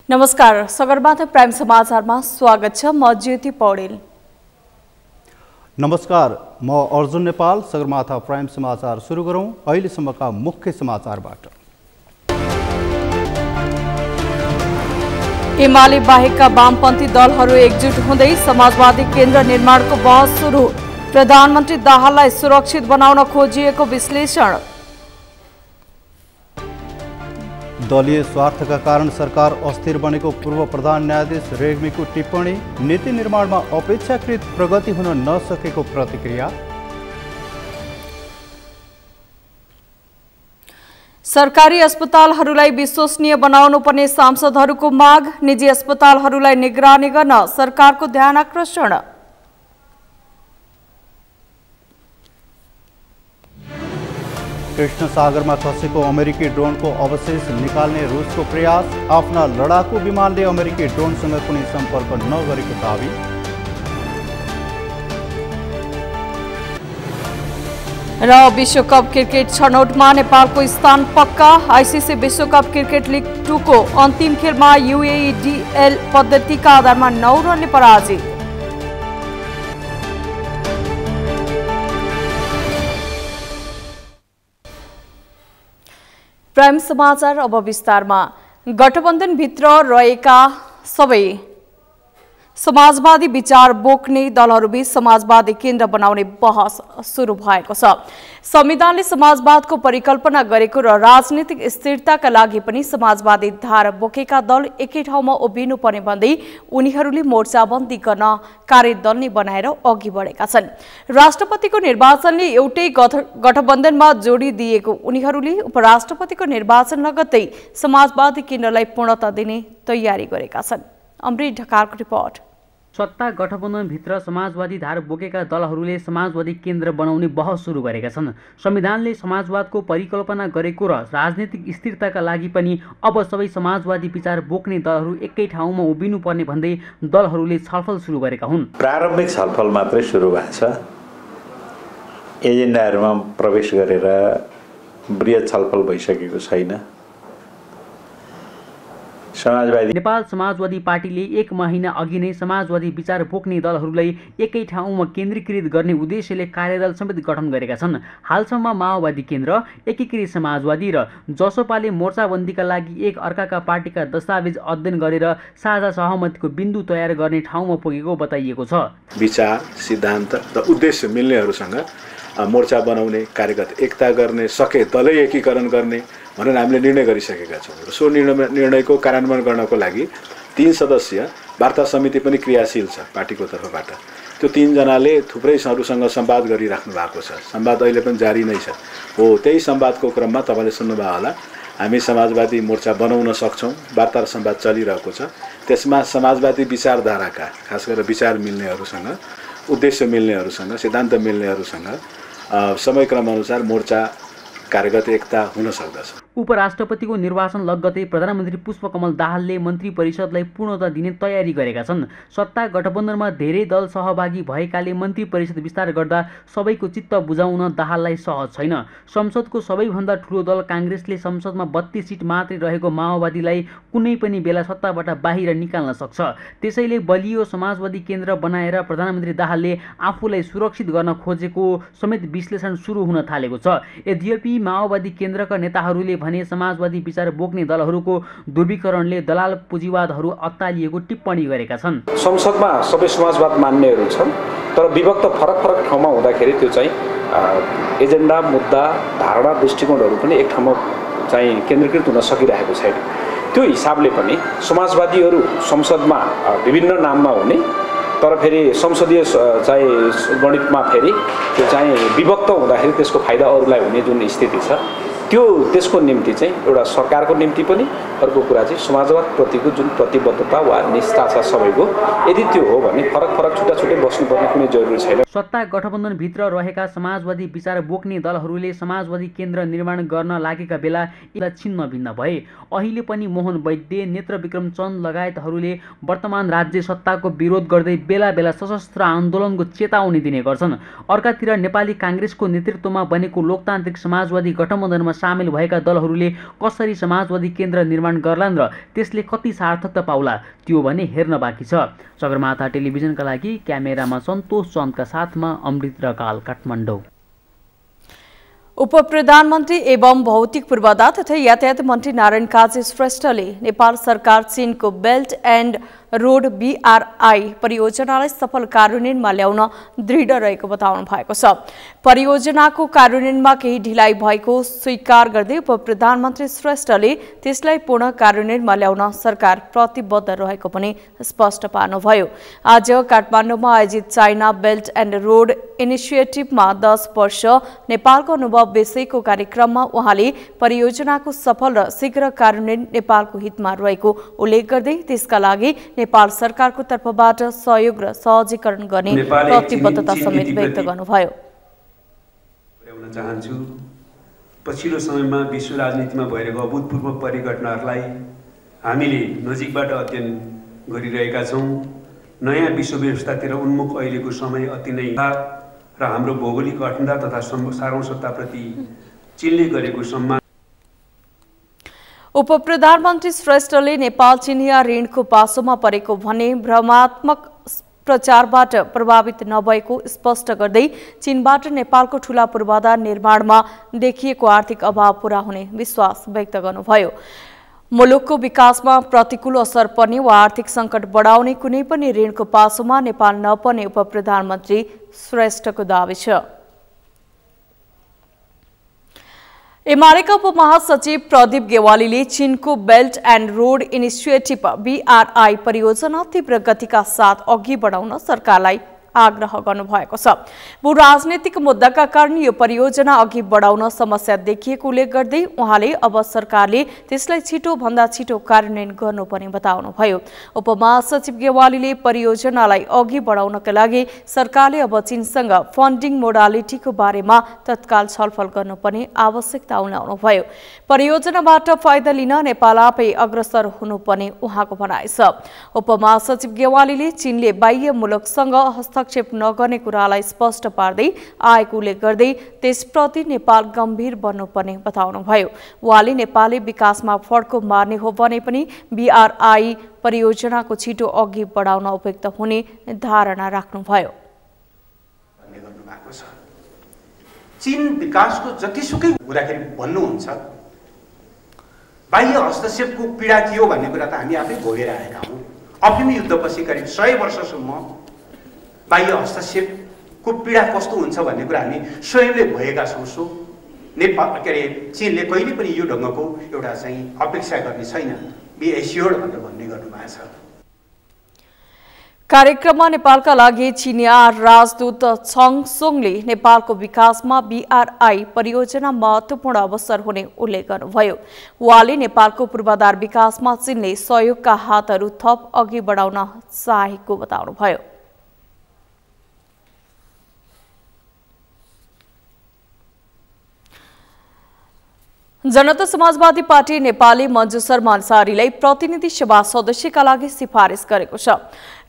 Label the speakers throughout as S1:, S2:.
S1: नमस्कार, सगरमाथा प्राइम समाचारमा स्वागत छ। म ज्योति पौडेल।
S2: नमस्कार, म अर्जुन नेपाल। सगरमाथा प्राइम समाचार सुरु गरौं। अहिलेसम्मका मुख्य समाचारबाट।
S1: एमाले बाहेकका वामपन्थी दलहरू एकजुट हुँदै समाजवादी केन्द्र निर्माणको बहस सुरु। प्रधानमन्त्री दाहाललाई सुरक्षित बनाउन खोजिएको विश्लेषण।
S2: दलीय स्वार्थका कारण सरकार अस्थिर बनेको पूर्व प्रधान न्यायाधीश रेग्मीको टिप्पणी। नीति निर्माणमा अपेक्षाकृत प्रगति हुन नसकेको प्रतिक्रिया।
S1: सरकारी अस्पतालहरूलाई विश्वसनीय बनाउनुपर्ने सांसदहरूको माग। निजी अस्पतालहरूलाई निगरानी गर्न सरकारको ध्यान आकर्षण।
S2: कृष्ण सागरमा खसेको अमेरिकी ड्रोनको अवशेष निकाल्ने रुसको प्रयास। आफ्ना लडाकु विमानले अमेरिकी ड्रोनसँग कुनै सम्पर्क नगरेको दावी।
S1: र विश्वकप क्रिकेट छनौटमा नेपालको स्थान पक्का। आइसिसी विश्वकप क्रिकेट लिग 2 को अन्तिम खेलमा युएई डीएल पद्धतिका आधारमा 9 रनले पराजित। प्राइम समाचार अब विस्तारमा। गठबन्धनभित्र रहेका सबै समाजवादी विचार बोक्ने दलहरूबीच समाजवादी केन्द्र बनाउने बहस सुरु भएको छ। संविधानले समाजवादको परिकल्पना गरेको र राजनीतिक स्थिरताका लागि पनि समाजवादी धार बोकेका दल एकै ठाउँमा उभिनुपर्ने भन्दै उनीहरूले मोर्चाबन्दी गर्न कार्यदल नै बनाएर अघि बढेका छन्। राष्ट्रपतिको निर्वाचनले एउटै गठबन्धनमा जोडिदिएको उनीहरूले उपराष्ट्रपतिको निर्वाचन लगत्तै समाजवादी केन्द्रलाई पूर्णता दिने तयारी गरेका छन्। अमृत ढकालको रिपोर्ट।
S3: सत्ता गठबन्धनभित्र समाजवादी धार बोकेका दलहरूले समाजवादी केन्द्र बनाउने बहस सुरु गरेका छन्। संविधानले समाजवादको परिकल्पना गरेको र राजनीतिक स्थिरताका लागि पनि अब सबै समाजवादी विचार बोक्ने दलहरू एकै ठाउँमा उभिनुपर्ने भन्दै दलहरूले छलफल सुरु गरेका हुन्।
S4: प्रारम्भिक छलफल मात्रै सुरु भएको छ। एजेन्डाहरूमा प्रवेश गरेर बृहत छलफल भइसकेको छैन।
S3: नेपाल समाजवादी पार्टीले 1 महिना अघि नै समाजवादी विचार बोक्ने दलहरूलाई एकै ठाउँमा केन्द्रीकृत गर्ने उद्देश्यले कार्यदल समेत गठन गरेका छन्। हालसम्म माओवादी केन्द्र, एकीकृत समाजवादी र जसपाले मोर्चाबन्दीका लागि एक अर्काका पार्टीका दस्तावेज अध्ययन गरेर साझा सहमतिको बिन्दु तयार गर्ने ठाउँमा पुगेको बताइएको छ।
S5: विचार, सिद्धान्त र उद्देश्य मिल्नेहरूसँग मोर्चा बनाउने, कार्यगत एकता गर्ने, सके दलै एकीकरण गर्ने भनेर हामीले निर्णय गरिसकेका छौँ। र सो निर्णयको कार्यान्वयन गर्नको लागि 3 सदस्यीय वार्ता समिति पनि क्रियाशील छ पार्टीको तर्फबाट। त्यो 3 जनाले थुप्रैहरूसँग संवाद गरिराख्नु भएको छ। संवाद अहिले पनि जारी नै छ। हो, त्यही संवादको क्रममा तपाईँले सुन्नुभयो होला, हामी समाजवादी मोर्चा बनाउन सक्छौँ। वार्ता र संवाद चलिरहेको छ। त्यसमा समाजवादी विचारधाराका, खास गरेर विचार मिल्नेहरूसँग, उद्देश्य मिल्नेहरूसँग, सिद्धान्त मिल्नेहरूसँग समयक्रम अनुसार मोर्चा कार्यगत एकता हुन सक्दछ।
S3: उपराष्ट्रपतिको निर्वाचन लगत्तै प्रधानमन्त्री पुष्पकमल दाहालले मन्त्री परिषदलाई पूर्णता दिने तयारी गरेका छन्। सत्ता गठबन्धनमा धेरै दल सहभागी भएकाले मन्त्री परिषद विस्तार गर्दा सबैको चित्त बुझाउन दाहाललाई सहज छैन। संसदको सबैभन्दा ठुलो दल काङ्ग्रेसले संसदमा 32 सिट मात्रै रहेको माओवादीलाई कुनै पनि बेला सत्ताबाट बाहिर निकाल्न सक्छ। त्यसैले बलियो समाजवादी केन्द्र बनाएर प्रधानमन्त्री दाहालले आफूलाई सुरक्षित गर्न खोजेको समेत विश्लेषण सुरु हुन थालेको छ। यद्यपि माओवादी केन्द्रका नेताहरूले भने समाजवादी विचार बोक्ने दलहरूको ध्रुवीकरणले दलाल पुँजीवादहरू अत्तालिएको टिप्पणी गरेका छन्।
S6: संसदमा सबै समाजवाद मान्नेहरू छन्, तर विभक्त फरक फरक ठाउँमा हुँदाखेरि त्यो चाहिँ एजेन्डा, मुद्दा, धारणा, दृष्टिकोणहरू पनि एक ठाउँमा चाहिँ केन्द्रीकृत हुन सकिरहेको छैन। त्यो हिसाबले पनि समाजवादीहरू संसदमा विभिन्न नाममा हुने, तर फेरि संसदीय चाहिँ गणितमा फेरि त्यो चाहिँ विभक्त हुँदाखेरि त्यसको फाइदा अरूलाई हुने जुन स्थिति छ, त्यो त्यसको निम्ति चाहिँ एउटा सरकारको निम्ति पनि, अर्को कुरा चाहिँ समाजवादप्रतिको जुन प्रतिबद्धता वा निष्ठा छ सबैको, यदि त्यो हो भने फरक फरक छुट्टा छुट्टै बस्नुपर्ने कुनै जरुरी छैन।
S3: सत्ता गठबन्धनभित्र रहेका समाजवादी विचार बोक्ने दलहरूले समाजवादी केन्द्र निर्माण गर्न लागेका बेला यसलाई छिन्न भिन्न भए। अहिले पनि मोहन वैद्य, नेत्रविक्रम चन्द लगायतहरूले वर्तमान राज्य सत्ताको विरोध गर्दै बेला बेला सशस्त्र आन्दोलनको चेतावनी दिने गर्छन्। अर्कातिर नेपाली काङ्ग्रेसको नेतृत्वमा बनेको लोकतान्त्रिक समाजवादी गठबन्धनमा सामेल भएका दलहरूले कसरी समाजवादी केन्द्र निर्माण गर्लान् र त्यसले कति सार्थकता पाउला त्यो भने हेर्न बाँकी छ। सगरमाथा टेलिभिजनका लागि क्यामेरामा सन्तोष चन्दका साथमा अमृत रकाल, काठमाडौँ।
S1: उपप्रधानमन्त्री एवं भौतिक पूर्वाधार तथा यातायात मन्त्री नारायण काजी श्रेष्ठले नेपाल सरकार चीनको बेल्ट एन्ड रोड BRI परियोजनालाई सफल कार्यान्वयनमा ल्याउन दृढ रहेको बताउनु भएको छ। परियोजनाको कार्यान्वयनमा केही ढिलाइ भएको स्वीकार गर्दै उपप्रधानमन्त्री श्रेष्ठले त्यसलाई पूर्ण कार्यान्वयनमा ल्याउन सरकार प्रतिबद्ध रहेको पनि स्पष्ट पार्नुभयो। आज काठमाडौँमा आयोजित चाइना बेल्ट एन्ड रोड इनिसिएटिभमा 10 वर्ष नेपालको अनुभव विषयको कार्यक्रममा उहाँले परियोजनाको सफल र शीघ्र कार्यान्वयन नेपालको हितमा रहेको उल्लेख गर्दै त्यसका लागि नेपाल सरकारको तर्फबाट सहयोग र सहजीकरण गर्ने प्रतिबद्धता समेत व्यक्त गर्नुभयो।
S7: चाहन्छु पछिल्लो समयमा विश्व राजनीतिमा भइरहेको अभूतपूर्व परिघटनाहरूलाई हामीले नजिकबाट अध्ययन गरिरहेका छौँ। नयाँ विश्व व्यवस्थातिर उन्मुख अहिलेको समय अति नै र हाम्रो भौगोलिक अखण्डता तथा सार्वभौमसत्ताप्रति चीनले गरेको सम्मान।
S1: उपप्रधानमन्त्री श्रेष्ठले नेपाल चिनिया ऋणको पासोमा परेको भने भ्रमात्मक प्रचारबाट प्रभावित नभएको स्पष्ट गर्दै चीनबाट नेपालको ठूला पूर्वाधार निर्माणमा देखिएको आर्थिक अभाव पूरा हुने विश्वास व्यक्त गर्नुभयो। मुलुकको विकासमा प्रतिकूल असर पर्ने वा आर्थिक सङ्कट बढाउने कुनै पनि ऋणको पासोमा नेपाल नपर्ने उपप्रधानमन्त्री श्रेष्ठको दावी छ। एमालेका उपमहासचिव प्रदीप गेवालीले चीनको belt and road initiative BRI परियोजना तीव्र गतिका साथ अघि बढाउन सरकारलाई आग्रह गर्नुभएको छ। भू राजनीतिक मुद्दाका कारण यो परियोजना अघि बढाउन समस्या देखिएको उल्लेख गर्दै उहाँले अब सरकारले त्यसलाई छिटो भन्दा छिटो कार्यान्वयन गर्नुपर्ने बताउनुभयो। उपमहासचिव गेवालीले परियोजनालाई अघि बढाउनका लागि सरकारले अब चीनसँग फन्डिङ मोडालिटीको बारेमा तत्काल छलफल गर्नुपर्ने आवश्यकता उठाउनुभयो। परियोजनाबाट फाइदा लिन नेपाल आफै अग्रसर हुनुपर्ने उहाँको भनाइ छ। उपमहासचिव गेवालीले चीनले बाह्य मुलुकसँग हस्तक्षेप नगर्ने कुरालाई स्पष्ट पार्दै आएको उल्लेख गर्दै त्यसप्रति नेपाल गम्भीर बन्नुपर्ने बताउनुभयो। उहाँले नेपालले विकासमा फड्को मार्ने हो भने पनि BRI परियोजनाको छिटो अघि बढाउन उपयुक्त हुने धारणा राख्नुभयो।
S8: चीन विकासको जतिसुकै हुँदाखेरि भन्नुहुन्छ बाह्य हस्तक्षेपको पीडा के हो भन्ने कुरा त हामी आफै भोगेर आएका हौँ। अफिम युद्धपछि करिब 100 वर्षसम्म बाह्य हस्तक्षेपको पीडा कस्तो हुन्छ भन्ने कुरा हामी स्वयंले भएका छौँ। सो नेपाल चीनले कहिले पनि यो ढङ्गको एउटा चाहिँ अपेक्षा गर्ने छैन। बी एस्योर्ड भनेर भन्ने गर्नुभएको छ।
S1: कार्यक्रममा नेपालका लागि चिनिया राजदूत छङ सोङले नेपालको विकासमा BRI परियोजना महत्त्वपूर्ण अवसर हुने उल्लेख गर्नुभयो। उहाँले नेपालको पूर्वाधार विकासमा चीनले सहयोगका हातहरू थप अघि बढाउन चाहेको बताउनुभयो। जनता समाजवादी पार्टी नेपालले मञ्जु शर्मा अन्सारीलाई प्रतिनिधि सभा सदस्यका लागि सिफारिस गरेको छ।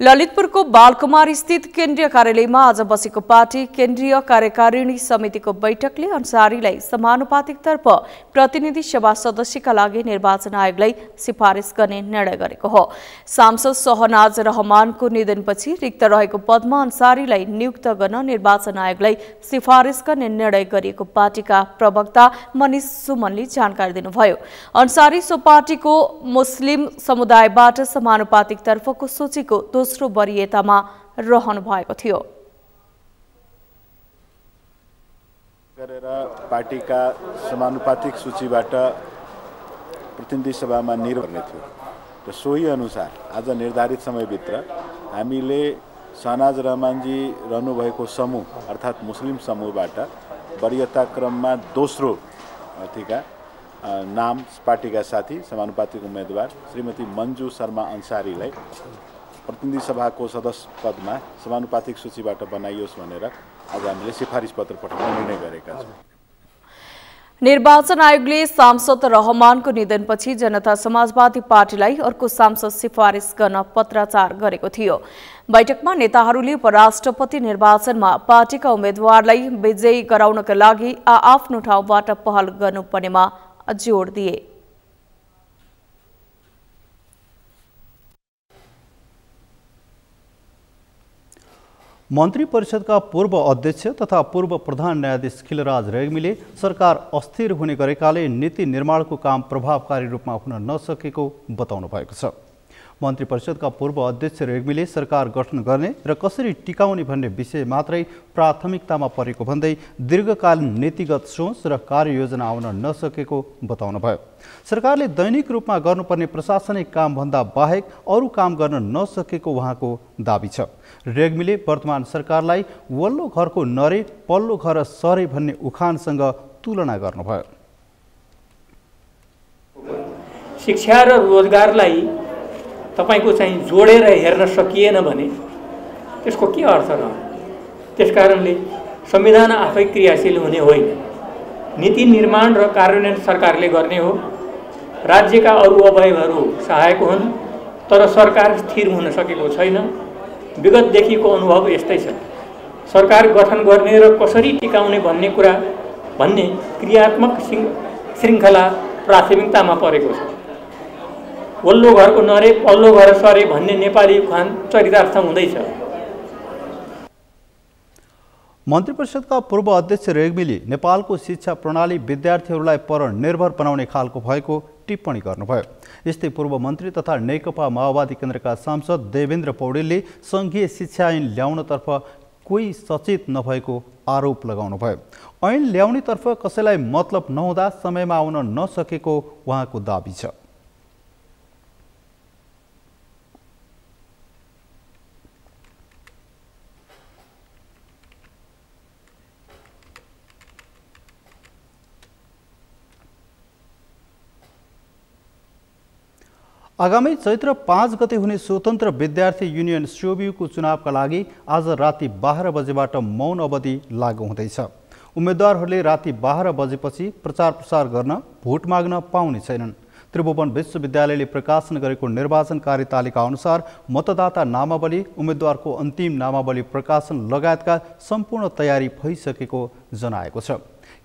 S1: ललितपुरको बालकुमार स्थित केन्द्रीय कार्यालयमा आज बसेको पार्टी केन्द्रीय कार्यकारिणी समितिको बैठकले अन्सारीलाई समानुपातिकतर्फ प्रतिनिधि सभा सदस्यका लागि निर्वाचन आयोगलाई सिफारिस गर्ने निर्णय गरेको हो। सांसद शहनाज रहमानको निधनपछि रिक्त रहेको पदमा अन्सारीलाई नियुक्त गर्न निर्वाचन आयोगलाई सिफारिस गर्ने निर्णय गरिएको पार्टीका प्रवक्ता मनिष सुमनले जानकारी दिनुभयो। अन्सारी सो पार्टीको मुस्लिम समुदायबाट समानुपातिकतर्फको सूचीको दोस्रो वरियतामा रहनु भएको थियो।
S9: गरेर पार्टीका समानुपातिक सूचीबाट प्रतिनिधि सभामा निर्णय गर्ने थियो र सोही अनुसार आज निर्धारित समयभित्र हामीले शहनाज रहमानजी रहनुभएको समूह अर्थात् मुस्लिम समूहबाट वरियता क्रममा दोस्रो अर्थीका नाम पार्टीका साथी समानुपातिक उम्मेदवार श्रीमती मञ्जु शर्मा अन्सारीलाई प्रतिनिधि सभाको सदस्य पदमा समानुपातिक सूचीबाट बनाइयोस् भनेर आज हामीले सिफारिस पत्र पठाउने निर्णय गरेका छौँ।
S1: निर्वाचन आयोगले सांसद रहमानको निधनपछि जनता समाजवादी पार्टीलाई अर्को सांसद सिफारिस गर्न पत्राचार गरेको थियो। बैठकमा नेताहरूले उपराष्ट्रपति निर्वाचनमा पार्टीका उम्मेद्वारलाई विजयी गराउनका लागि आफ्नो ठाउँबाट पहल गर्नुपर्नेमा जोड दिए।
S2: मन्त्री परिषदका पूर्व अध्यक्ष तथा पूर्व प्रधान न्यायाधीश खिलराज रेग्मीले सरकार अस्थिर हुने गरेकाले नीति निर्माणको काम प्रभावकारी रूपमा हुन नसकेको बताउनु भएको छ। मन्त्री परिषदका पूर्व अध्यक्ष रेग्मीले सरकार गठन गर्ने र कसरी टिकाउने भन्ने विषय मात्रै प्राथमिकतामा परेको भन्दै दीर्घकालीन नीतिगत सोच र कार्ययोजना आउन नसकेको बताउनुभयो। सरकारले दैनिक रूपमा गर्नुपर्ने प्रशासनिक कामभन्दा बाहेक अरू काम गर्न नसकेको उहाँको दाबी छ। रेग्मीले वर्तमान सरकारलाई वल्लो घरको नरे पल्लो घर सरे भन्ने उखानसँग तुलना गर्नुभयो।
S10: शिक्षा र रोजगारलाई तपाईको चाहिँ जोडेर हेर्न सकिएन भने त्यसको के अर्थ रहन्छ? त्यसकारणले संविधान आफै क्रियाशील हुने होइन। नीति निर्माण र कार्यान्वयन सरकारले गर्ने हो। राज्यका अरू अवयवहरू सहायक हुन्, तर सरकार स्थिर हुन सकेको छैन। विगतदेखिको अनुभव यस्तै छ। सरकार गठन गर्ने र कसरी टिकाउने भन्ने क्रियात्मक श्रृङ्खला प्राथमिकतामा परेको छ। वल्लो घरको नरे पल्लो घर सरे भन्ने नेपाली उखान चरितार्थ हुँदैछ।
S2: मन्त्री परिषदका पूर्व अध्यक्ष रेग्मीले नेपालको शिक्षा प्रणाली विद्यार्थीहरूलाई परनिर्भर बनाउने खालको भएको टिप्पणी गर्नुभयो। यस्तै पूर्व मन्त्री तथा नेकपा माओवादी केन्द्रका सांसद देवेन्द्र पौडेलले सङ्घीय शिक्षा ऐन ल्याउनतर्फ कोही सचेत नभएको आरोप लगाउनुभयो। ऐन ल्याउनेतर्फ कसैलाई मतलब नहुँदा समयमा आउन नसकेको उहाँको दाबी छ। आगामी चैत्र 5 गते हुने स्वतन्त्र विद्यार्थी युनियन सोभियुको चुनावका लागि आज राति 12 बजेबाट मौन अवधि लागू हुँदैछ। उम्मेद्वारहरूले राति 12 बजेपछि प्रचार प्रसार गर्न भोट माग्न पाउने छैनन्। त्रिभुवन विश्वविद्यालयले प्रकाशन गरेको निर्वाचन कार्यतालिका अनुसार मतदाता नामावली, उम्मेद्वारको अन्तिम नामावली प्रकाशन लगायतका सम्पूर्ण तयारी भइसकेको जनाएको छ।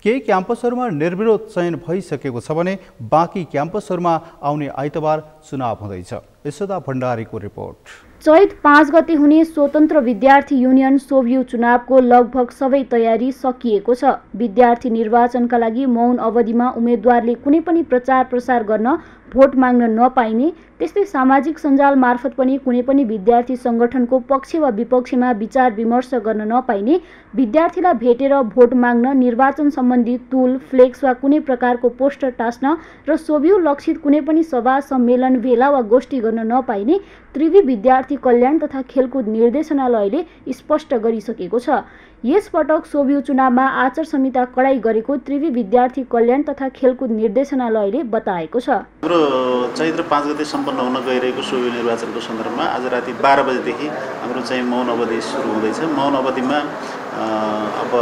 S2: केही क्याम्पसहरूमा निर्विरोध चयन भइसकेको छ भने बाँकी क्याम्पसहरूमा आउने आइतबार चुनाव हुँदैछ। यशोदा भण्डारीको रिपोर्ट।
S11: चैत 5 गते हुने स्वतन्त्र विद्यार्थी युनियन सोभियु चुनावको लगभग सबै तयारी सकिएको छ। विद्यार्थी निर्वाचनका लागि मौन अवधिमा उम्मेद्वारले कुनै पनि प्रचार प्रसार गर्न, भोट माग्न नपाइने, त्यस्तै सामाजिक सञ्जाल मार्फत पनि कुनै पनि विद्यार्थी सङ्गठनको पक्ष वा विपक्षमा विचार विमर्श गर्न नपाइने, विद्यार्थीलाई भेटेर भोट माग्न, निर्वाचन सम्बन्धी तुल, फ्लेक्स वा कुनै प्रकारको पोस्टर टास्न र सोभियु लक्षित कुनै पनि सभा, सम्मेलन, भेला वा गोष्ठी गर्न नपाइने त्रिवी विद्यार्थी कल्याण तथा खेलकुद निर्देशनालयले स्पष्ट गरिसकेको छ। यस पटक सोभियु चुनावमा आचार संहिता कडाई गरेको त्रिवी विद्यार्थी कल्याण तथा खेलकुद निर्देशनालयले बताएको छ।
S12: हाम्रो चैत्र 5 गते सम्पन्न हुन गइरहेको सोभियु निर्वाचनको सन्दर्भमा आज राति 12 बजेदेखि हाम्रो चाहिँ मौन अवधि सुरु हुँदैछ। मौन अवधिमा अब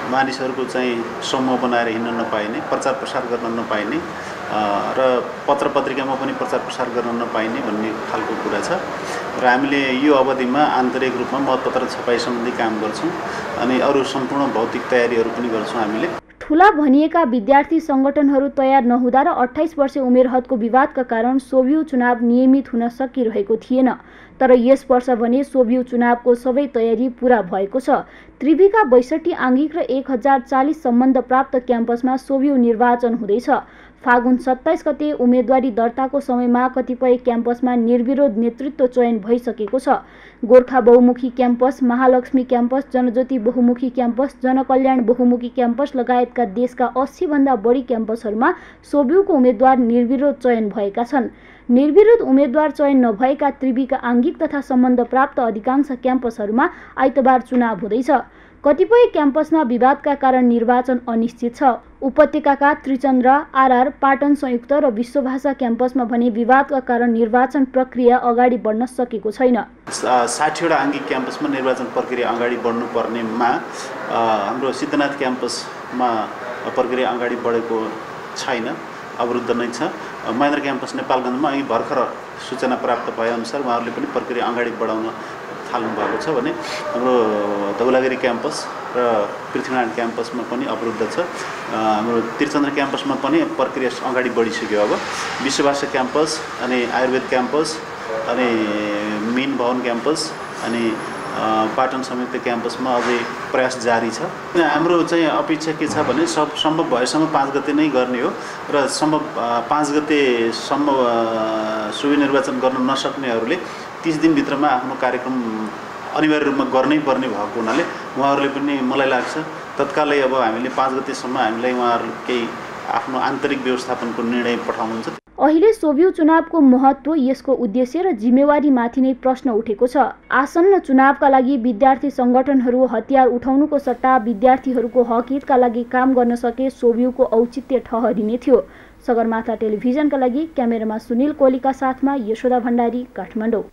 S12: मानिसहरूको चाहिँ समूह बनाएर हिँड्न नपाइने, प्रचार प्रसार गर्न नपाइने र पत्र पत्रिकामा पनि प्रचार प्रसार गर्न नपाइने भन्ने खालको कुरा छ। र हामीले यो अवधिमा आन्तरिक रूपमा मतपत्र छपाई सम्बन्धी काम गर्छौँ अनि अरू सम्पूर्ण भौतिक तयारीहरू पनि गर्छौँ हामीले।
S11: ठुला भनिएका विद्यार्थी सङ्गठनहरू तयार नहुँदा र 28 वर्ष उमेर हदको विवादका कारण सोभियु चुनाव नियमित हुन सकिरहेको थिएन। तर यस वर्ष भने सोभियु चुनावको सबै तयारी पूरा भएको छ। त्रिवीका 62 आङ्गिक र 1040 सम्बन्ध प्राप्त क्याम्पसमा सोभियु निर्वाचन हुँदैछ। फागुन 27 गते उम्मेदवारी दर्ताको समयमा कतिपय क्याम्पसमा निर्विरोध नेतृत्व चयन भइसकेको छ। गोर्खा बहुमुखी क्याम्पस, महालक्ष्मी क्याम्पस, जनज्योति बहुमुखी क्याम्पस, जनकल्याण बहुमुखी क्याम्पस लगायतका देशका 80 भन्दा बढी क्याम्पसहरूमा सोभियुको उम्मेद्वार निर्विरोध चयन भएका छन्। निर्विरोध उम्मेद्वार चयन नभएका त्रिवीका आङ्गिक तथा सम्बन्ध प्राप्त अधिकांश क्याम्पसहरूमा आइतबार चुनाव हुँदैछ। कतिपय क्याम्पसमा विवादका कारण निर्वाचन अनिश्चित छ। उपत्यकाका त्रिचन्द्र, आरआर, पाटन संयुक्त र विश्वभाषा क्याम्पसमा भने विवादका कारण निर्वाचन प्रक्रिया अगाडि बढ्न सकेको छैन।
S12: 60 वटा आङ्गिक क्याम्पसमा निर्वाचन प्रक्रिया अगाडि बढ्नुपर्नेमा हाम्रो सिद्धनाथ क्याम्पसमा प्रक्रिया अगाडि बढेको छैन, अवरुद्ध नै छ। महेन्द्र क्याम्पस नेपालगञ्जमा અહીં भर्खर सूचना प्राप्त भएअनुसार उहाँहरूले पनि प्रक्रिया अगाडि बढाउन थाल्नु भएको छ भने हाम्रो धौलागिरी क्याम्पस र पृथ्वीनारायण क्याम्पसमा पनि अवरुद्ध छ। हाम्रो त्रिचन्द्र क्याम्पसमा पनि प्रक्रिया अगाडि बढिसक्यो। अब विश्वभाषा क्याम्पस अनि आयुर्वेद क्याम्पस अनि मिन भवन क्याम्पस अनि पाटन संयुक्त क्याम्पसमा अझै प्रयास जारी छ। हाम्रो चाहिँ अपेक्षा के छ भने सम्भव भएसम्म 5 गते नै गर्ने हो र सम्भव 5 गतेसम्म सुवि निर्वाचन गर्न नसक्नेहरूले 30 दिनभित्रमा आफ्नो कार्यक्रम अनिवार्य रूपमा गर्नै पर्ने भएको हुनाले उहाँहरूले पनि मलाई लाग्छ तत्कालै अब हामीले 5 गतेसम्म हामीलाई उहाँहरूले केही आफ्नो आन्तरिक व्यवस्थापनको निर्णय पठाउनुहुन्छ।
S11: अहिले सोभियत चुनावको महत्त्व, यसको उद्देश्य र जिम्मेवारीमाथि नै प्रश्न उठेको छ। आसन्न चुनावका लागि विद्यार्थी सङ्गठनहरू हतियार उठाउनुको सट्टा विद्यार्थीहरूको हक हितका लागि काम गर्न सके सोभियुको औचित्य ठहरिने थियो। सगरमाथा टेलिभिजनका लागि क्यामेरामा सुनिल कोलीका साथमा यशोदा भण्डारी, काठमाडौँ।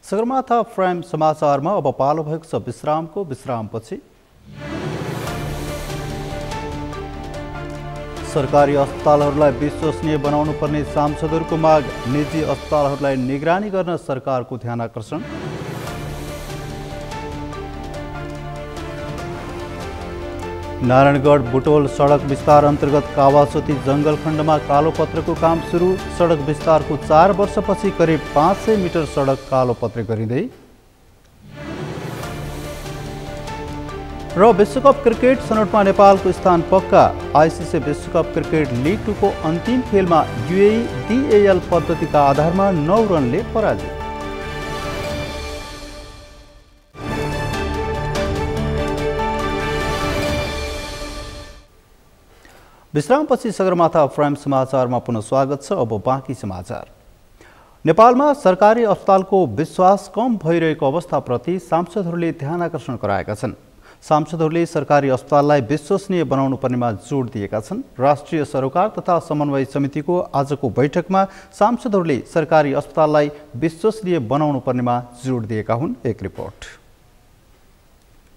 S2: सगरमाथा प्राइम समाचारमा अब पालो भएको छ विश्रामको। विश्रामपछि सरकारी अस्पतालहरूलाई विश्वसनीय बनाउनु पर्ने सांसदहरूको माग, निजी अस्पतालहरूलाई निगरानी गर्न सरकारको ध्यान आकर्षण। नारायणगढ बुटोल सडक विस्तार अन्तर्गत कावासोती जंगल खण्डमा कालोपत्रको काम सुरु। सडक विस्तारको 4 वर्षपछि करिब 500 मिटर सडक कालोपत्र गरिँदै। र विश्वकप क्रिकेट छनौटमा नेपालको स्थान पक्का। आइसिसी विश्वकप क्रिकेट लिग 2 को अन्तिम खेलमा युएई DAL पद्धतिका आधारमा 9 रनले पराजित। विश्रामपछि सगरमाथा प्राइम समाचारमा पुनः स्वागत छ। अब बाँकी समाचार। नेपालमा सरकारी अस्पतालको विश्वास कम भइरहेको अवस्थाप्रति सांसदहरूले ध्यान आकर्षण गराएका छन्। सांसदहरूले सरकारी अस्पताललाई विश्वसनीय बनाउनु पर्नेमा जोड दिएका छन्। राष्ट्रिय सरोकार तथा समन्वय समितिको आजको बैठकमा सांसदहरूले सरकारी अस्पताललाई विश्वसनीय बनाउनु पर्नेमा जोड दिएका हुन्। एक रिपोर्ट।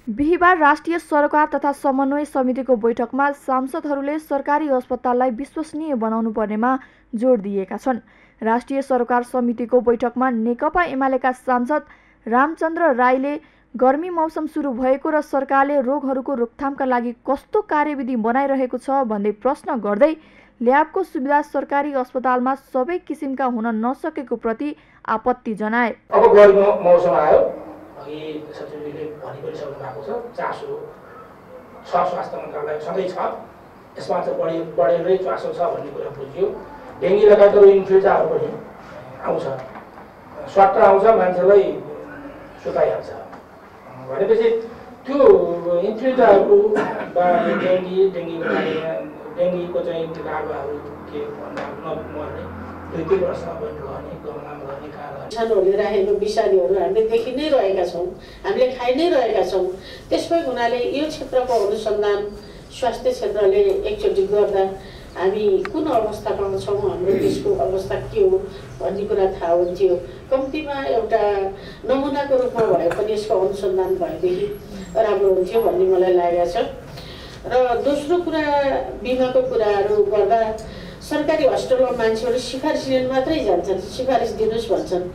S13: बिहिबार राष्ट्रिय सरोकार तथा समन्वय समितिको बैठकमा सांसदहरूले सरकारी अस्पताललाई विश्वसनीय बनाउनु पर्नेमा जोड दिएका छन्। राष्ट्रिय सरोकार समितिको बैठकमा नेकपा एमालेका सांसद रामचन्द्र राईले गर्मी मौसम सुरु भएको र सरकारले रोगहरूको रोकथामका लागि कस्तो कार्यविधि बनाइरहेको छ भन्दै प्रश्न गर्दै ल्याबको सुविधा सरकारी अस्पतालमा सबै किसिमका हुन नसकेको प्रति आपत्ति जनाए।
S14: अब गर्मी मौसम आयो, अघि सचिवले भनिसक्नु भएको छ, चासो छ स्वास्थ्य मन्त्रालय सधैँ छ, यसमा चाहिँ बढेरै चासो छ भन्ने कुरा बुझ्यो। डेङ्गी लगायतको इन्फ्लुएन्जाहरू पनि आउँछ, स्वाट आउँछ, मान्छेलाई सुताइहाल्छ भनेपछि त्यो इन्फ्लुएन्जाहरू डेङ्गीको चाहिँ लार्भाहरू के भन्दा नमर्ने 2-3 वर्षमा पनि रहने, गमलामा रहने, कहाँ रहने
S15: सानोहरूले राखेको बिसारीहरू हामीले देखि नै रहेका छौँ, हामीले खाइ नै रहेका छौँ। त्यसै हुनाले यो क्षेत्रको अनुसन्धान स्वास्थ्य क्षेत्रले एकचोटि गर्दा हामी कुन अवस्थामा छौँ, हाम्रो देशको अवस्था के हो भन्ने कुरा थाहा हुन्थ्यो। कम्तीमा एउटा नमुनाको रूपमा भए पनि यसको अनुसन्धान भएदेखि राम्रो हुन्थ्यो भन्ने मलाई लागेको छ। र दोस्रो कुरा, बिमाको कुराहरू गर्दा सरकारी हस्पिटलमा मान्छेहरू सिफारिस लिन मात्रै जान्छन्, सिफारिस दिनुहोस् भन्छन्,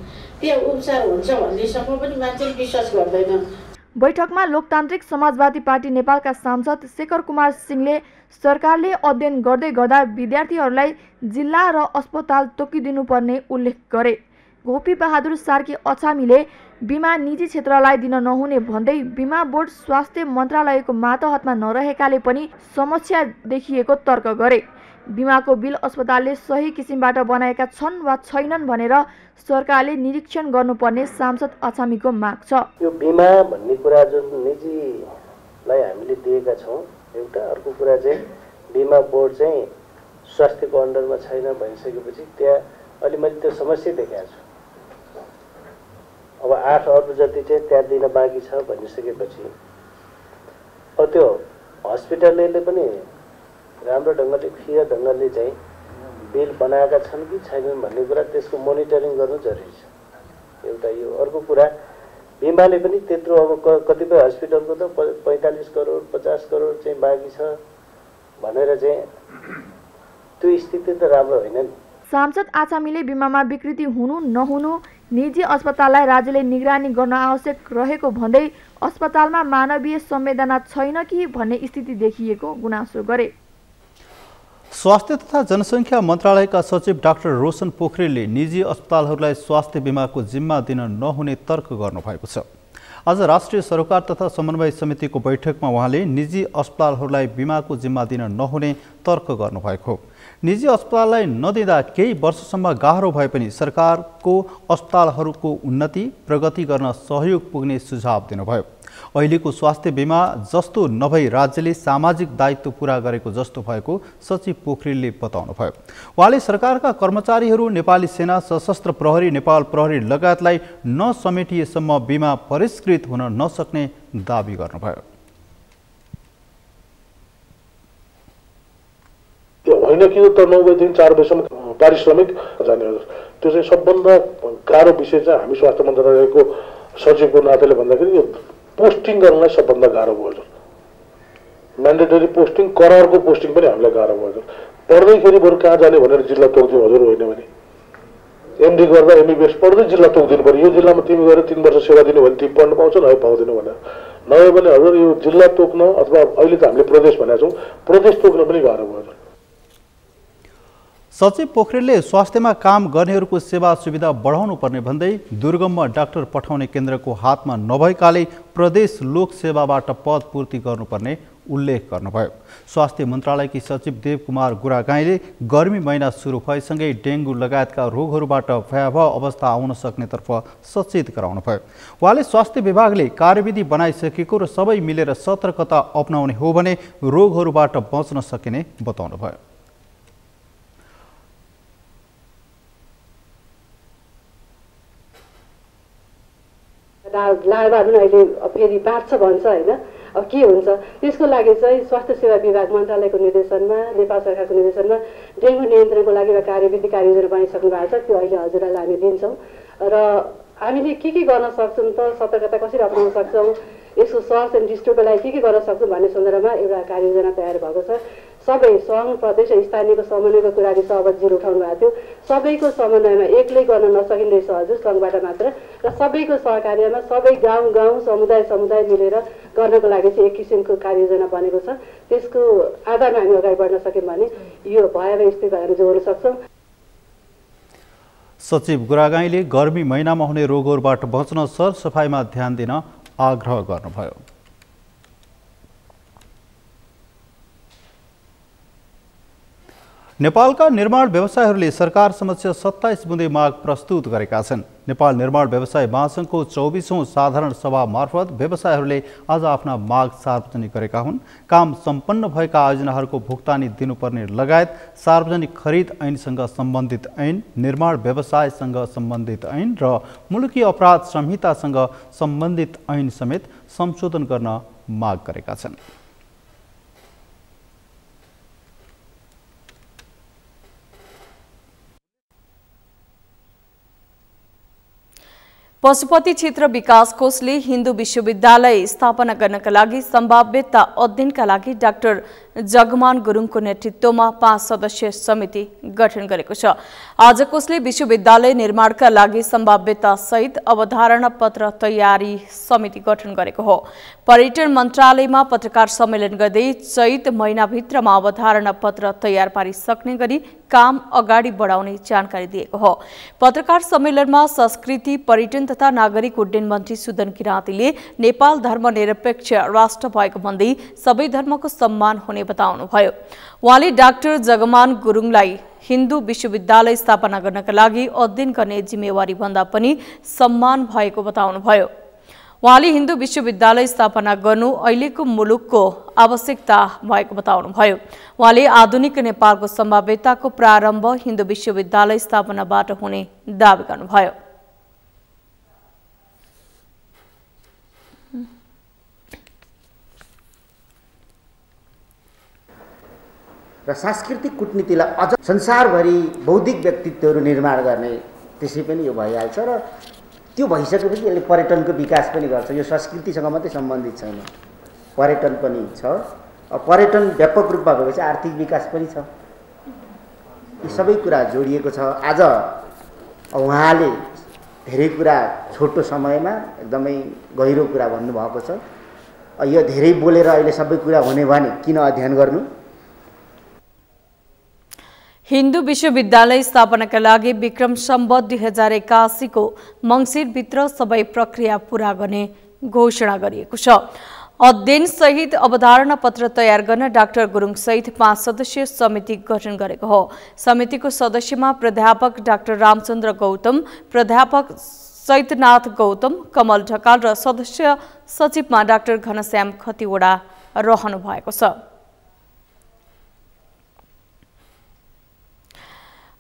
S15: त्यहाँ उपचार हुन्छ भन्नेसम्म पनि मान्छेले विश्वास गर्दैन।
S13: बैठकमा लोकतान्त्रिक समाजवादी पार्टी नेपालका सांसद शेखर कुमार सिंहले सरकारले अध्ययन गर्दै गर्दा विद्यार्थीहरूलाई जिल्ला र अस्पताल तोकिदिनुपर्ने उल्लेख गरे। गोपी बहादुर सार्की अछामीले बिमा निजी क्षेत्रलाई दिन नहुने भन्दै बिमा बोर्ड स्वास्थ्य मन्त्रालयको मातहतमा नरहेकाले पनि समस्या देखिएको तर्क गरे। बिमाको बिल अस्पतालले सही किसिमबाट बनाएका छन् वा छैनन् भनेर सरकारले निरीक्षण गर्नुपर्ने सांसद अछामीको माग छ।
S16: यो बिमा भन्ने कुरा जुन निजीलाई हामीले दिएका छौँ एउटा, अर्को कुरा चाहिँ बिमा बोर्ड चाहिँ स्वास्थ्यको अन्डरमा छैन भनिसकेपछि त्यहाँ अलि मैले त्यो समस्या देखाएको छु। अब 8 अर्ब जति चाहिँ त्यहाँ दिन बाँकी छ भनिसकेपछि अब त्यो हस्पिटलले पनि राम्रो ढङ्गले खुला ढङ्गले चाहिँ बिल बनाएका छन् कि छैनन् भन्ने कुरा त्यसको मोनिटरिङ गर्नु जरुरी छ एउटा यो। अर्को कुरा बिमाले पनि त्यत्रो अब कतिपय हस्पिटलको त 45 करोड 50 करोड चाहिँ बाँकी छ भनेर चाहिँ त्यो स्थिति त राम्रो होइन नि।
S13: सांसद आचामीले बिमामा विकृति हुनु नहुनु निजी अस्पताललाई राज्यले निगरानी गर्न आवश्यक रहेको भन्दै अस्पतालमा मानवीय संवेदना छैन कि भन्ने स्थिति देखिएको गुनासो गरे।
S2: स्वास्थ्य तथा जनसङ्ख्या मन्त्रालयका सचिव डाक्टर रोशन पोखरेलले निजी अस्पतालहरूलाई स्वास्थ्य बिमाको जिम्मा दिन नहुने तर्क गर्नुभएको छ। आज राष्ट्रिय सरोकार तथा समन्वय समितिको बैठकमा उहाँले निजी अस्पतालहरूलाई बिमाको जिम्मा दिन नहुने तर्क गर्नुभएको हो। निजी अस्पताललाई नदिँदा केही वर्षसम्म गाह्रो भए पनि सरकारको अस्पतालहरूको उन्नति प्रगति गर्न सहयोग पुग्ने सुझाव दिनुभयो। अहिलेको स्वास्थ्य बिमा जस्तो नभई राज्यले सामाजिक दायित्व पूरा गरेको जस्तो भएको सचिव पोखरेलले बताउनुभयो। उहाँले सरकारका कर्मचारीहरू नेपाली सेना सशस्त्र प्रहरी नेपाल प्रहरी लगायतलाई नसमेटिएसम्म बिमा परिष्कृत हुन नसक्ने दावी गर्नुभयो।
S17: त्यो होइन कि त 9 बजेदेखि 4 बजेसम्म पारिश्रमिक जाने हजुर, त्यो चाहिँ सबभन्दा गाह्रो विषय चाहिँ हामी स्वास्थ्य मन्त्रालयको सचिवको नाताले भन्दाखेरि यो पोस्टिङ गर्नलाई सबभन्दा गाह्रो भयो हजुर। म्यान्डेटरी पोस्टिङ करारको पोस्टिङ पनि हामीलाई गाह्रो भयो हजुर। पढ्दैखेरि बरु कहाँ जाने भनेर जिल्ला तोक्दिउँ हजुर, होइन भने एमडी गर्दा एमबिबिएस पढ्दै जिल्ला तोक्दिनु पर्यो। यो जिल्लामा तिमी गएर 3 वर्ष सेवा दिनु भने तिमी पढ्न पाउँछौ नभए पाउँदैनौ भनेर, नभए भने हजुर यो जिल्ला तोक्न अथवा अहिले त हामीले प्रदेश भनेका छौँ, प्रदेश तोक्न पनि गाह्रो भयो हजुर।
S2: सचिव पोखरेलले स्वास्थ्यमा काम गर्नेहरूको सेवा सुविधा बढाउनु पर्ने भन्दै दुर्गममा डाक्टर पठाउने केन्द्रको हातमा नभएकाले प्रदेश लोक सेवाबाट पद पूर्ति गर्नुपर्ने उल्लेख गर्नुभयो। स्वास्थ्य मन्त्रालयकी सचिव देवकुमार गुरागाईले गर्मी महिना सुरु भएसँगै डेङ्गु लगायतका रोगहरूबाट भयावह अवस्था आउन सक्नेतर्फ सचेत गराउनुभयो। उहाँले स्वास्थ्य विभागले कार्यविधि बनाइसकेको र सबै मिलेर सतर्कता अपनाउने हो भने रोगहरूबाट बच्न सकिने बताउनुभयो।
S18: लार्भा पनि अहिले फेरि बाँच्छ भन्छ होइन, अब के हुन्छ त्यसको लागि चाहिँ स्वास्थ्य सेवा विभाग मन्त्रालयको निर्देशनमा नेपाल सरकारको निर्देशनमा डेङ्गु नियन्त्रणको लागि एउटा कार्यविधि कार्ययोजना बनाइसक्नु भएको छ। त्यो अहिले हजुरहरूलाई हामी दिन्छौँ र हामीले के गर्न सक्छौँ त, सतर्कता कसरी अप्नाउन सक्छौँ, यसको सर्च एन्ड डिस्ट्रोको लागि के गर्न सक्छौँ भन्ने सन्दर्भमा एउटा कार्ययोजना तयार भएको छ। सबै सङ्घ प्रदेश र स्थानीयको समन्वयको कुराले अवधिहरू उठाउनु भएको थियो। सबैको समन्वयमा एक्लै गर्न नसकिँदैछ हजुर, सङ्घबाट मात्र, र सबैको सहकार्यमा सबै गाउँ समुदाय मिलेर गर्नको लागि चाहिँ एक किसिमको कार्ययोजना बनेको छ। त्यसको आधारमा हामी अगाडि बढ्न सक्यौँ भने यो भयावह स्थितिलाई हामी जोड्न सक्छौँ।
S2: सचिव गुरागाईले गर्मी महिनामा हुने रोगहरूबाट बच्न सरसफाइमा ध्यान दिन आग्रह गर्नुभयो। नेपालका निर्माण व्यवसायहरूले सरकार समक्ष 27 बुँदे माग प्रस्तुत गरेका छन्। नेपाल निर्माण व्यवसाय महासङ्घको 24औं साधारण सभा मार्फत व्यवसायहरूले आज आफ्ना माग सार्वजनिक गरेका हुन्। काम सम्पन्न भएका आयोजनाहरूको भुक्तानी दिनुपर्ने लगायत सार्वजनिक खरिद ऐनसँग सम्बन्धित ऐन, निर्माण व्यवसायसँग सम्बन्धित ऐन र मुलुकी अपराध संहितासँग सम्बन्धित ऐन समेत संशोधन गर्न माग गरेका छन्।
S1: पशुपति क्षेत्र विकास कोषले हिन्दू विश्वविद्यालय स्थापना गर्नका लागि सम्भाव्यता अध्ययनका लागि डाक्टर जगमान गुरुङको नेतृत्वमा 5 सदस्यीय समिति गठन गरेको छ। आज कोषले विश्वविद्यालय निर्माणका लागि सम्भाव्यता सहित अवधारणा पत्र तयारी समिति गठन गरेको हो। पर्यटन मन्त्रालयमा पत्रकार सम्मेलन गर्दै चैत महिनाभित्रमा अवधारणा पत्र तयार पारिसक्ने गरी काम अगाडि बढाउने जानकारी दिएको हो। पत्रकार सम्मेलनमा संस्कृति पर्यटन तथा नागरिक उड्डयन मन्त्री सुदन किराँतीले नेपाल धर्मनिरपेक्ष राष्ट्र भएको भन्दै सबै धर्मको सम्मान हुने बताउनुभयो। उहाँले डाक्टर जगमान गुरुङलाई हिन्दू विश्वविद्यालय स्थापना गर्नका लागि अध्ययन गर्ने जिम्मेवारी भन्दा पनि सम्मान भएको बताउनुभयो। उहाँले हिन्दू विश्वविद्यालय स्थापना गर्नु अहिलेको मुलुकको आवश्यकता भएको बताउनुभयो। उहाँले आधुनिक नेपालको सम्भाव्यताको प्रारम्भ हिन्दू विश्वविद्यालय स्थापनाबाट हुने दावी गर्नुभयो।
S19: र सांस्कृतिक कूटनीतिलाई अझ संसारभरि बौद्धिक व्यक्तित्वहरू निर्माण गर्ने त्यसै पनि यो भइहाल्छ। र त्यो भइसकेपछि यसले पर्यटनको विकास पनि गर्छ। यो संस्कृतिसँग मात्रै सम्बन्धित छैन, पर्यटन पनि छ। पर्यटन व्यापक रूपमा भएपछि आर्थिक विकास पनि छ। यी सबै कुरा जोडिएको छ। आज उहाँले धेरै कुरा छोटो समयमा एकदमै गहिरो कुरा भन्नुभएको छ। यो धेरै बोलेर अहिले सबै कुरा हुने भने किन अध्ययन गर्नु?
S1: हिन्दू विश्वविद्यालय स्थापनाका लागि विक्रम सम्वत 2081 को मङ्सिरभित्र सबै प्रक्रिया पूरा गर्ने घोषणा गरिएको छ। अध्ययन सहित अवधारणा पत्र तयार गर्न डाक्टर गुरुङ सहित 5 सदस्यीय समिति गठन गरेको हो। समितिको सदस्यमा प्राध्यापक डाक्टर रामचन्द्र गौतम, प्राध्यापक चैतनाथ गौतम, कमल ढकाल र सदस्य सचिवमा डाक्टर घनश्याम खतिवडा रहनु भएको छ।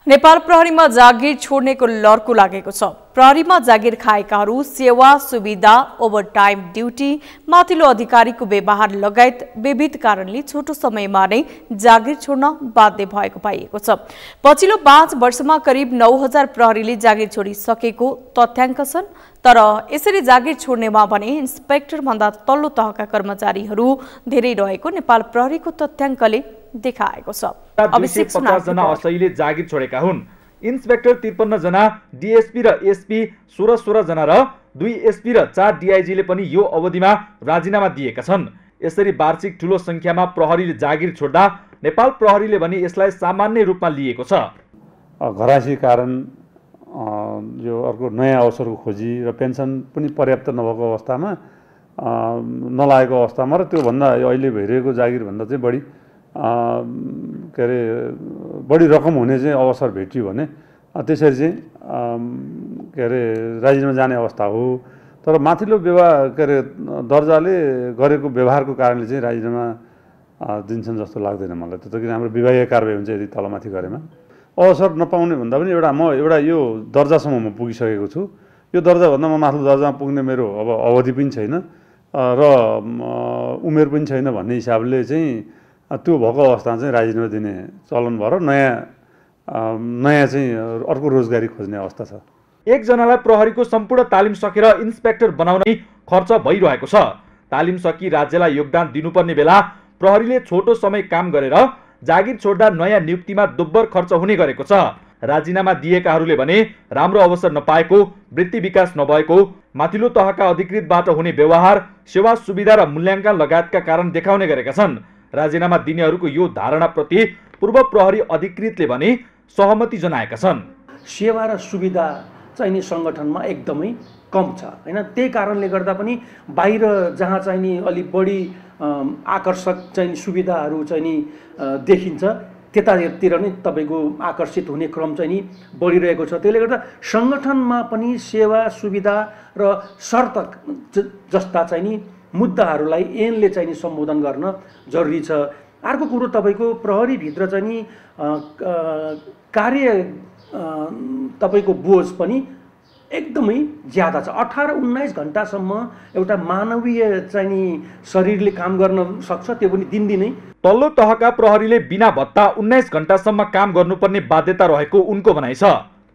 S1: नेपाल प्रहरीमा जागिर छोड्नेको लर्को लागेको छ। प्रहरीमा जागिर खाएकाहरू सेवा सुविधा, ओभरटाइम ड्युटी, माथिल्लो अधिकारीको व्यवहार लगायत विविध कारणले छोटो समयमा नै जागिर छोड्न बाध्य भएको पाइएको छ। पछिल्लो 5 वर्षमा करिब 9000 प्रहरीले जागिर छोडिसकेको तथ्याङ्क छन्। तर यसरी जागिर छोड्नेमा भने इन्सपेक्टर भन्दा तल्लो तहका कर्मचारीहरू धेरै रहेको नेपाल प्रहरीको तथ्याङ्कले देखाएको छ।
S20: 250 जना असैले जागिर छोडेका हुन्। इन्सपेक्टर 53 जना, डीएसपी र एसपी 16 जना र 2 एसपी र 4 डीआईजीले पनि यो अवधिमा राजीनामा दिएका छन्। यसरी वार्षिक ठूलो संख्यामा प्रहरीले जागिर छोड्दा नेपाल प्रहरीले भने यसलाई सामान्य रूपमा लिएको छ।
S21: घरायसी कारण यो अर्को नयाँ अवसरको खोजी र पेन्सन पनि पर्याप्त नभएको अवस्थामा नलागेको अवस्थामा र त्योभन्दा अहिले भइरहेको जागिरभन्दा चाहिँ बढी के अरे बढी रकम हुने चाहिँ अवसर भेटियो भने त्यसरी चाहिँ के अरे राजीनामा जाने अवस्था हो। तर माथिल्लो व्यवहार के अरे दर्जाले गरेको व्यवहारको कारणले चाहिँ राजीनामा दिन्छन् जस्तो लाग्दैन मलाई। त्यो त किन हाम्रो विभागीय कारबाही हुन्छ यदि तलमाथि गरेमा। अवसर नपाउने भन्दा पनि एउटा यो दर्जासम्म म पुगिसकेको छु। यो दर्जाभन्दा म माथिल्लो दर्जामा पुग्ने मेरो अब अवधि पनि छैन र उमेर पनि छैन भन्ने हिसाबले चाहिँ त्यो भएको अवस्थामा चाहिँ राजीनामा दिने चलन भएर नयाँ चाहिँ अर्को रोजगारी खोज्ने अवस्था छ।
S20: एकजनालाई प्रहरीको सम्पूर्ण तालिम सकेर इन्सपेक्टर बनाउन खर्च भइरहेको छ। तालिम सकि राज्यलाई योगदान दिनुपर्ने बेला प्रहरीले छोटो समय काम गरेर जागिर छोड्दा नयाँ नियुक्तिमा दोब्बर खर्च हुने गरेको छ। राजीनामा दिएकाहरूले भने राम्रो अवसर नपाएको, वृत्ति विकास नभएको, माथिल्लो तहका अधिकृतबाट हुने व्यवहार, सेवा सुविधा र मूल्याङ्कन लगायतका कारण देखाउने गरेका छन्। राजीनामा दिनेहरूको यो धारणाप्रति पूर्व प्रहरी अधिकृतले भने सहमति जनाएका छन्।
S22: सेवा र सुविधा चाहिने सङ्गठनमा एकदमै कम छ हैन। त्यही कारणले गर्दा पनि बाहिर जहाँ चाहिने अलि बढी आकर्षक चाहिने सुविधाहरू चाहिने देखिन्छ त्यतातिर नै तपाईको आकर्षित हुने क्रम चाहिँ बढिरहेको छ। त्यसले गर्दा सङ्गठनमा पनि सेवा सुविधा र शर्त जस्ता चाहिँ मुद्दाहरूलाई ऐनले चाहिँ सम्बोधन गर्न जरुरी छ। अर्को कुरो तपाईको प्रहरी भित्र चाहिँ कार्य तपाईको बोझ पनि एकदमै ज्यादा छ। 18-19 घण्टासम्म एउटा मानवीय चाहिँ शरीरले काम गर्न सक्छ, त्यो पनि दिनदिनै।
S20: तल्लो तहका प्रहरीले बिना भत्ता 19 घण्टासम्म काम गर्नुपर्ने बाध्यता रहेको उनको भनाइ छ।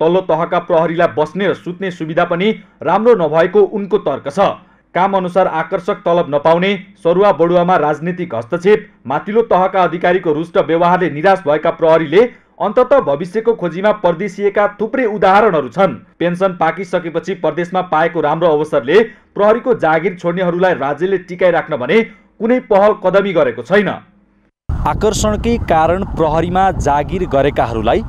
S20: तल्लो तहका प्रहरीलाई बस्ने र सुत्ने सुविधा पनि राम्रो नभएको उनको तर्क छ। काम अनुसार आकर्षक तलब नपाउने, सरुवा बढुवामा राजनीतिक हस्तक्षेप, माथिल्लो तहका अधिकारीको रुष्ट व्यवहारले निराश भएका प्रहरीले अन्ततः भविष्यको खोजीमा परदेशिएका थुप्रै उदाहरणहरू छन्। पेन्सन पाकिसकेपछि परदेशमा पाएको राम्रो अवसरले प्रहरीको जागिर छोड्नेहरूलाई राज्यले टिकाइराख्न भने कुनै पहल कदमी गरेको छैन।
S23: आकर्षणकै कारण प्रहरीमा जागिर गरेकाहरूलाई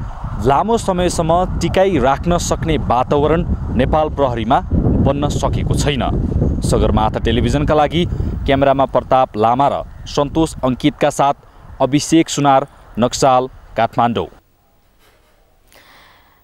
S23: लामो समयसम्म टिकाइ राख्न सक्ने वातावरण नेपाल प्रहरीमा बन्न सकेको छैन। सगरमाथा टेलिभिजनका लागि क्यामेरामा प्रताप लामा र सन्तोष अङ्कितका साथ अभिषेक सुनार, नक्साल, काठमाडौँ।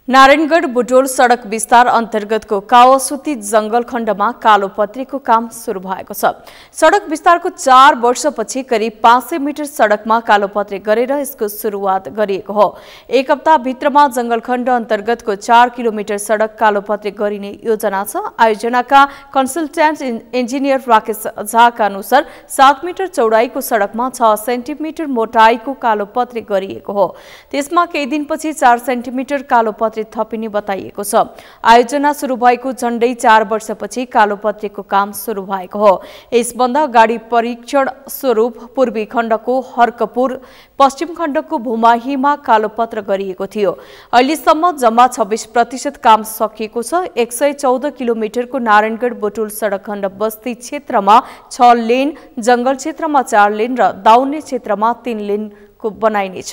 S1: नारायणगढ बुटोल सडक विस्तार अन्तर्गतको कावासुती जंगल खण्डमा कालोपत्रीको काम सुरु भएको छ। सडक विस्तारको 4 वर्षपछि करिब 500 मिटर सडकमा कालोपत्री गरेर यसको सुरुवात गरिएको हो। एक हप्ता भित्रमा जंगल खण्ड अन्तर्गतको 4 किलोमिटर सडक कालोपत्री गरिने योजना छ। आयोजनाका कन्सल्टेन्ट इन्जिनियर राकेश झाका अनुसार 7 मिटर चौडाइको सडकमा 6 सेन्टिमिटर मोटाइको कालोपत्री गरिएको हो। त्यसमा केही दिनपछि 4 सेन्टिमिटर कालोपत्री कालोपत्री थपिने बताइएको छ। आयोजना सुरु भएको झण्डै 4 वर्षपछि कालोपत्रीको काम सुरु भएको हो। यसभन्दा अगाडि परीक्षण स्वरूप पूर्वी खण्डको हर्कपुर, पश्चिम खण्डको भूमाहीमा कालोपत्र गरिएको थियो। अहिलेसम्म जम्मा 26% काम सकिएको छ। 114 किलोमिटरको नारायणगढ बुटुल सडक खण्ड बस्ती क्षेत्रमा 6 लेन, जंगल क्षेत्रमा 4 लेन र दाउन्ने क्षेत्रमा 3 लेन बनाइनेछ।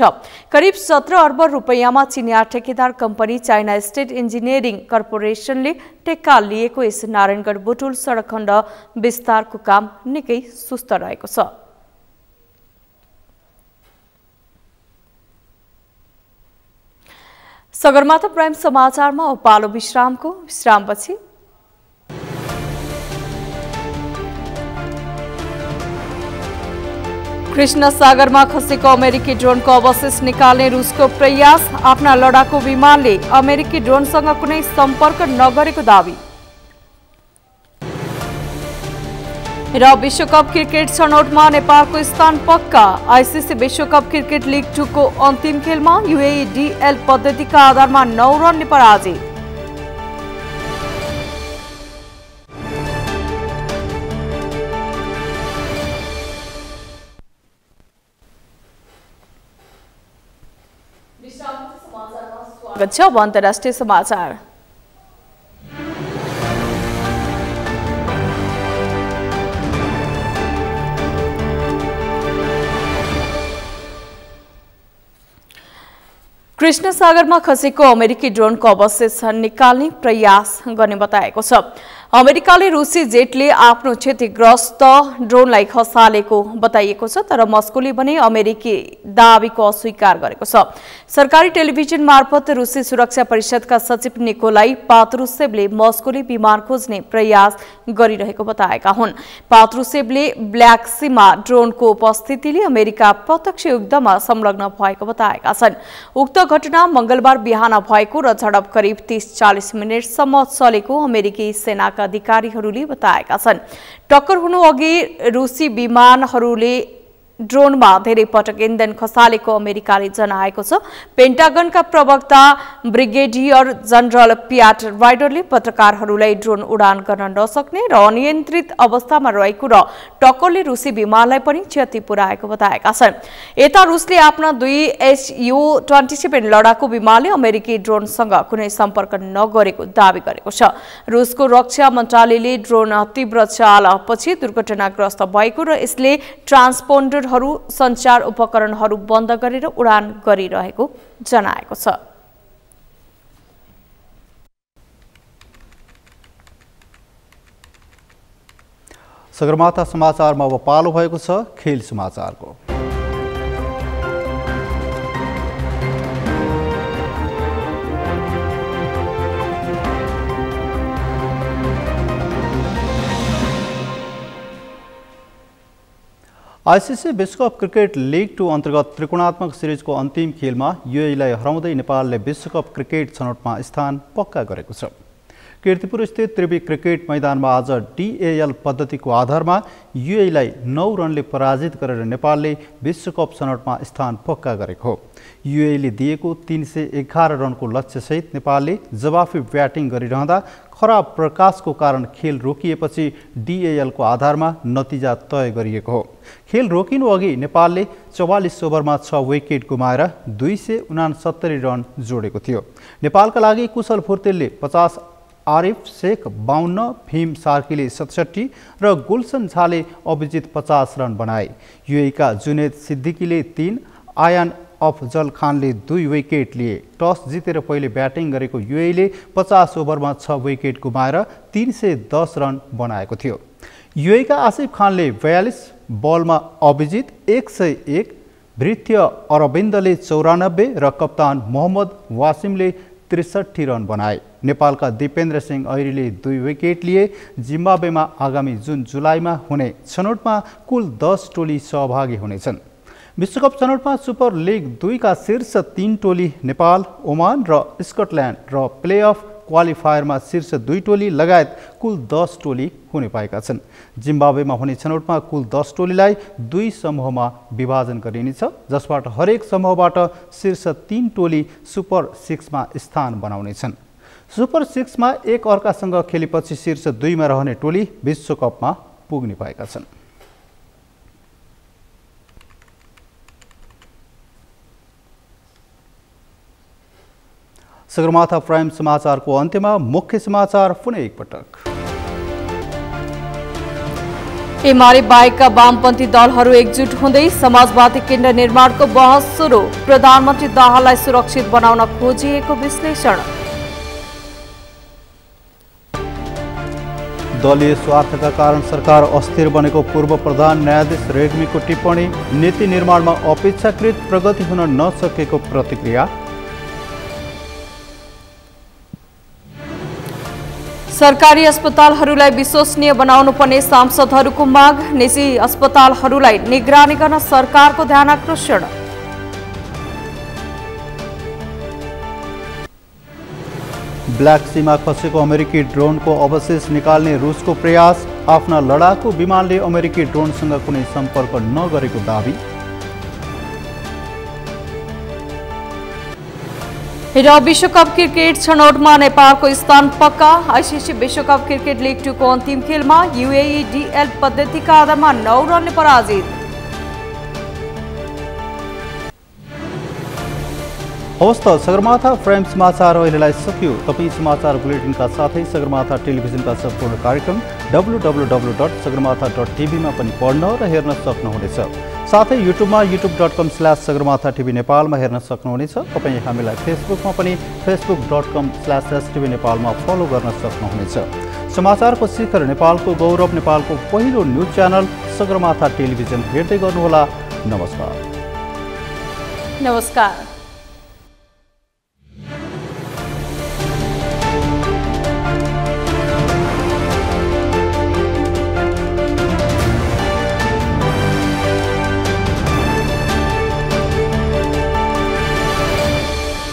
S1: करिब 17 अर्ब रुपैयाँमा चिनिया ठेकेदार कम्पनी चाइना स्टेट इन्जिनियरिङ कर्पोरेसनले टेक्का लिएको यस नारायणगढ बुटुल सडक खण्ड विस्तारको काम निकै सुस्त रहेको छ। सगरमाथा प्राइम समाचारमा पालो विश्रामपछि कृष्ण सागरमा खसेको अमेरिकी ड्रोनको अवशेष निकाल्ने रुसको प्रयास। आफ्ना लडाकु विमानले अमेरिकी ड्रोनसँग कुनै सम्पर्क नगरेको दावी। र विश्वकप क्रिकेट छनौटमा नेपालको स्थान पक्का। आईसीसी विश्वकप क्रिकेट लिग 2 को अन्तिम खेलमा यूएई डीएल पद्धतिका आधारमा 9 रनले पराजित। अब अन्तर्राष्ट्रिय समाचार। कृष्ण सागरमा खसेको अमेरिकी ड्रोनको अवशेष निकाल्ने प्रयास गर्ने बताएको छ। अमेरिकाले रुसी जेटले आफ्नो क्षतिग्रस्त ड्रोनलाई खसालेको बताइएको छ, तर मस्कोले भने अमेरिकी दावीको अस्वीकार गरेको छ। सरकारी टेलिभिजन मार्फत रुसी सुरक्षा परिषदका सचिव निकोलाई पात्रुसेवले मस्कोले विमान खोज्ने प्रयास गरिरहेको बताएका हुन्। पात्रुसेवले ब्ल्याक सीमा ड्रोनको उपस्थितिले अमेरिका प्रत्यक्ष युद्धमा संलग्न भएको बताएका छन्। उक्त घटना मंगलबार बिहान भएको र झडप करिब 30-40 मिनेटसम्म चलेको अमेरिकी सेनाका अधिकारीहरूले बताएका छन्। टक्कर हुनु अघि रुसी विमानहरूले ड्रोनमा धेरै पटक इन्धन खसालेको अमेरिकाले जनाएको छ। पेन्टागनका प्रवक्ता ब्रिगेडियर जनरल पियाट राइडरले पत्रकारहरूलाई ड्रोन उडान गर्न नसक्ने र अनियन्त्रित अवस्थामा रहेको र टक्करले रुसी विमानलाई पनि क्षति पुर्याएको बताएका छन्। यता रुसले आफ्ना 2 SU-27 लडाकु विमानले अमेरिकी ड्रोनसँग कुनै सम्पर्क नगरेको दावी गरेको छ। रुसको रक्षा मन्त्रालयले ड्रोन तीव्र चालपछि दुर्घटनाग्रस्त भएको र यसले ट्रान्सपोन्डर संचार उपकरणहरू बन्द गरेर उडान गरिरहेको जनाएको छ।
S2: सगरमाथा समाचारमा अब पालो भएको छ खेल समाचारको। आईसीसी विश्वकप क्रिकेट लिग 2 अन्तर्गत त्रिकोणात्मक सिरिजको अन्तिम खेलमा यूएईलाई हराउँदै नेपालले विश्वकप क्रिकेट छनौटमा स्थान पक्का गरेको छ। कीर्तिपुर स्थित त्रिवी क्रिकेट मैदानमा आज डीएल पद्धतिको आधारमा यूएईलाई 9 रनले पराजित गरेर नेपालले विश्वकप छनौटमा स्थान पक्का गरेको हो। यूएईले दिएको 311 रनको लक्ष्यसहित नेपालले जवाफी ब्याटिङ गरिरहँदा खराब प्रकाशको कारण खेल रोकिएपछि डीएलको आधारमा नतिजा तय गरिएको हो। खेल रोकिनु अघि नेपालले 44 ओभरमा 6 विकेट गुमाएर 269 रन जोडेको थियो। नेपालका लागि कुशल फुर्तेलले 50, आरिफ शेख 52, भीम सार्कीले 67 र गुलसन झाले अभिजित 50 रन बनाए। यूएईका जुनेद सिद्दिकीले 3, आयान अफजल खानले 2 विकेट लिए। टस जितेर पहिले ब्याटिङ गरेको यूएईले 50 ओभरमा 6 विकेट गुमाएर 310 रन बनाएको थियो। यूएईका आसिफ खानले 42, बलमा अभिजित 101, भृत्य अरविन्दले 94 र कप्तान मोहम्मद वासिमले 63 रन बनाए। नेपालका दिपेन्द्र सिंह ऐरीले 2 विकेट लिए। जिम्बाब्वेमा आगामी जुन जुलाईमा हुने छनौटमा कुल 10 टोली सहभागी हुनेछन्। विश्वकप छनौटमा सुपर लिग 2 का शीर्ष 3 टोली नेपाल, ओमान र स्कटल्यान्ड र प्लेअफ क्वालिफायरमा शीर्ष 2 टोली लगायत कुल 10 टोली हुने पाएका छन्। जिम्बाब्वेमा हुने छनौटमा कुल 10 टोलीलाई 2 समूहमा विभाजन गरिनेछ, जसबाट हरेक समूहबाट शीर्ष 3 टोली सुपर 6 मा स्थान बनाउनेछन्। सुपर 6 मा एक अर्कासँग खेलेपछि शीर्ष 2 मा रहने टोली विश्वकपमा पुग्ने पाएका छन्। सगरमाथा प्राइम समाचारको अन्त्यमा मुख्य समाचार पुनः एकपटक।
S1: एमाले बाहेकका वामपन्थी दलहरू एकजुट हुँदै समाजवादी केन्द्र निर्माणको बहस सुरु। प्रधानमन्त्री दाहाललाई सुरक्षित बनाउन खोजिएको विश्लेषण।
S2: दलीय स्वार्थका कारण सरकार अस्थिर बनेको पूर्व प्रधान न्यायाधीश रेग्मीको टिप्पणी। नीति निर्माणमा अपेक्षाकृत प्रगति हुन नसकेको प्रतिक्रिया।
S1: सरकारी अस्पतालहरूलाई विश्वसनीय बनाउनु पर्ने सांसदहरूको माग। निजी अस्पतालहरूलाई निगरानी गर्न सरकारको ध्यानाकर्षण।
S2: ब्ल्याक सीमा खसेको अमेरिकी ड्रोनको अवशेष निकाल्ने रुसको प्रयास। आफ्ना लडाकु विमानले अमेरिकी ड्रोनसँग कुनै सम्पर्क नगरेको दाबी।
S1: र विश्वकप क्रिकेट छनौटमा नेपालको स्थान पक्का। आइसिसी विश्वकप क्रिकेट लिग 2 को अन्तिम खेलमा युएई डीएल पद्धतिका आधारमा 9 रनले पराजित।
S2: हवस् त सगरमाथा प्राइम समाचार अहिलेलाई सकियो। तपाईँ समाचार बुलेटिनका साथै सगरमाथा टेलिभिजनका सम्पूर्ण कार्यक्रम www.sagarmatha.tv मा पनि पढ्न र हेर्न सक्नुहुनेछ। साथै युट्युबमा youtube.com/sagarmatha TV नेपालमा हेर्न सक्नुहुनेछ। तपाईँ हामीलाई फेसबुकमा पनि facebook.com/STV नेपालमा फलो गर्न सक्नुहुनेछ। समाचारको शिखर नेपालको गौरव नेपालको पहिलो न्युज च्यानल सगरमाथा टेलिभिजन हेर्दै गर्नुहोला। नमस्कार।